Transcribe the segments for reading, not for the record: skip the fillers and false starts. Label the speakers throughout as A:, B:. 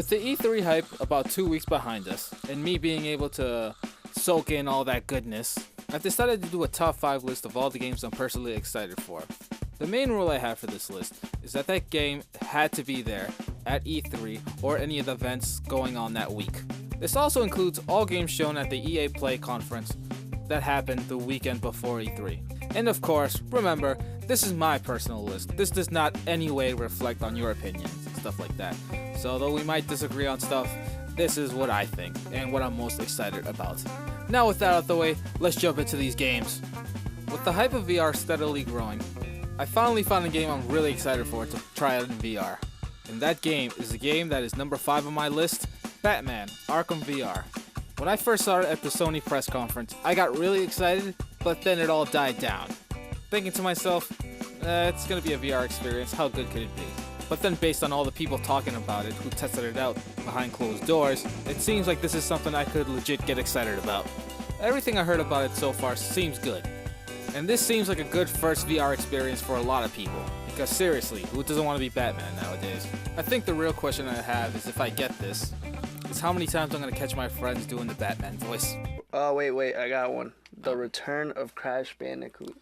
A: With the E3 hype about 2 weeks behind us, and me being able to soak in all that goodness, I've decided to do a top 5 list of all the games I'm personally excited for. The main rule I have for this list is that that game had to be there at E3 or any of the events going on that week. This also includes all games shown at the EA Play conference that happened the weekend before E3. And of course, remember, this is my personal list. This does not any way reflect on your opinions and stuff like that. So though we might disagree on stuff, this is what I think and what I'm most excited about. Now with that out of the way, let's jump into these games. With the hype of VR steadily growing, I finally found a game I'm really excited for to try out in VR. And that game is the game that is number 5 on my list, Batman Arkham VR. When I first saw it at the Sony press conference, I got really excited, but then it all died down. Thinking to myself, it's gonna be a VR experience, how good could it be? But then based on all the people talking about it who tested it out behind closed doors, it seems like this is something I could legit get excited about. Everything I heard about it so far seems good. And this seems like a good first VR experience for a lot of people. Because seriously, who doesn't want to be Batman nowadays? I think the real question I have is if I get this, is how many times I'm going to catch my friends doing the Batman voice.
B: Oh, wait, I got one. The Return of Crash Bandicoot.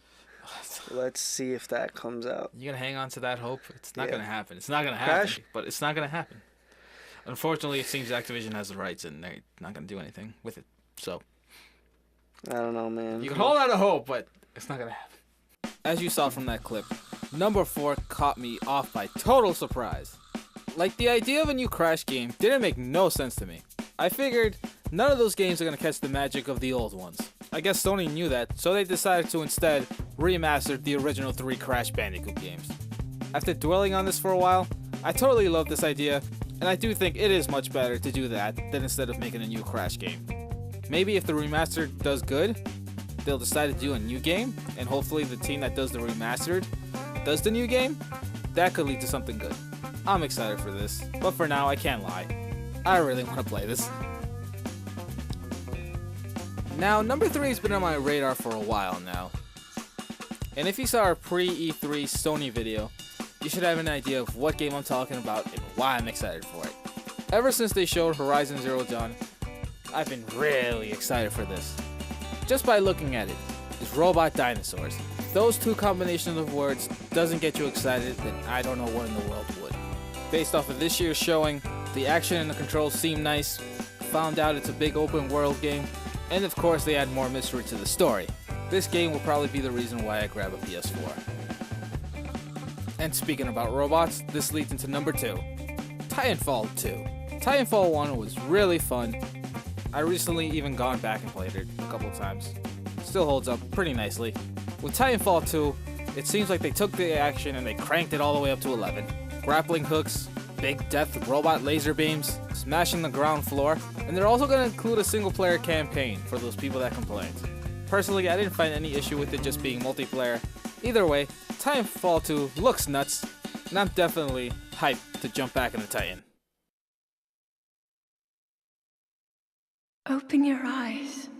B: Let's see if that comes out.
A: You gonna hang on to that hope? It's not gonna happen. It's not gonna happen. But it's not gonna happen. Unfortunately, it seems Activision has the rights and they're not gonna do anything with it. So
B: I don't know, man.
A: You can hold out a hope, but it's not gonna happen. As you saw from that clip, number 4 caught me off by total surprise. Like, the idea of a new Crash game didn't make no sense to me. I figured none of those games are gonna catch the magic of the old ones. I guess Sony knew that, so they decided to instead remaster the original 3 Crash Bandicoot games. After dwelling on this for a while, I totally love this idea, and I do think it is much better to do that than instead of making a new Crash game. Maybe if the remaster does good, they'll decide to do a new game, and hopefully the team that does the remastered does the new game. That could lead to something good. I'm excited for this, but for now I can't lie. I really want to play this. Now, number 3 has been on my radar for a while now. And if you saw our pre-E3 Sony video, you should have an idea of what game I'm talking about and why I'm excited for it. Ever since they showed Horizon Zero Dawn, I've been really excited for this. Just by looking at it, it's robot dinosaurs. If those two combinations of words doesn't get you excited, then I don't know what in the world would. Based off of this year's showing, the action and the controls seem nice, found out it's a big open world game, and of course they add more mystery to the story. This game will probably be the reason why I grab a PS4. And speaking about robots, this leads into number 2, Titanfall 2. Titanfall 1 was really fun. I recently even gone back and played it a couple times. Still holds up pretty nicely. With Titanfall 2, it seems like they took the action and they cranked it all the way up to 11. Grappling hooks, big death robot laser beams, smashing the ground floor, and they're also going to include a single player campaign for those people that complained. Personally, I didn't find any issue with it just being multiplayer. Either way, Titanfall 2 looks nuts, and I'm definitely hyped to jump back into Titan.
C: Open your eyes.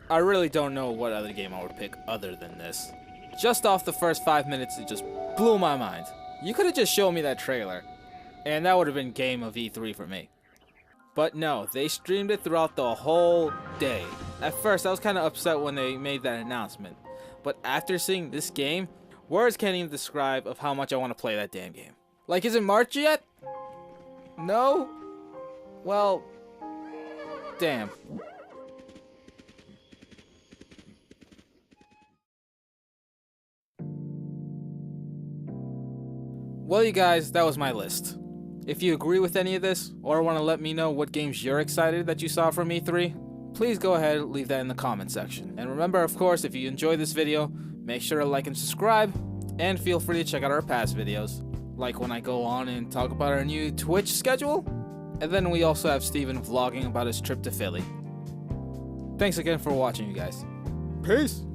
A: I really don't know what other game I would pick other than this. Just off the first 5 minutes, it just blew my mind. You could have just shown me that trailer, and that would have been game of E3 for me. But no, they streamed it throughout the whole day. At first, I was kind of upset when they made that announcement. But after seeing this game, words can't even describe of how much I want to play that damn game. Like, is it March yet? No? Well, damn. Well, you guys, that was my list. If you agree with any of this, or want to let me know what games you're excited that you saw from E3, please go ahead and leave that in the comment section. And remember, of course, if you enjoyed this video, make sure to like and subscribe, and feel free to check out our past videos, like when I go on and talk about our new Twitch schedule, and then we also have Steven vlogging about his trip to Philly. Thanks again for watching, you guys. Peace!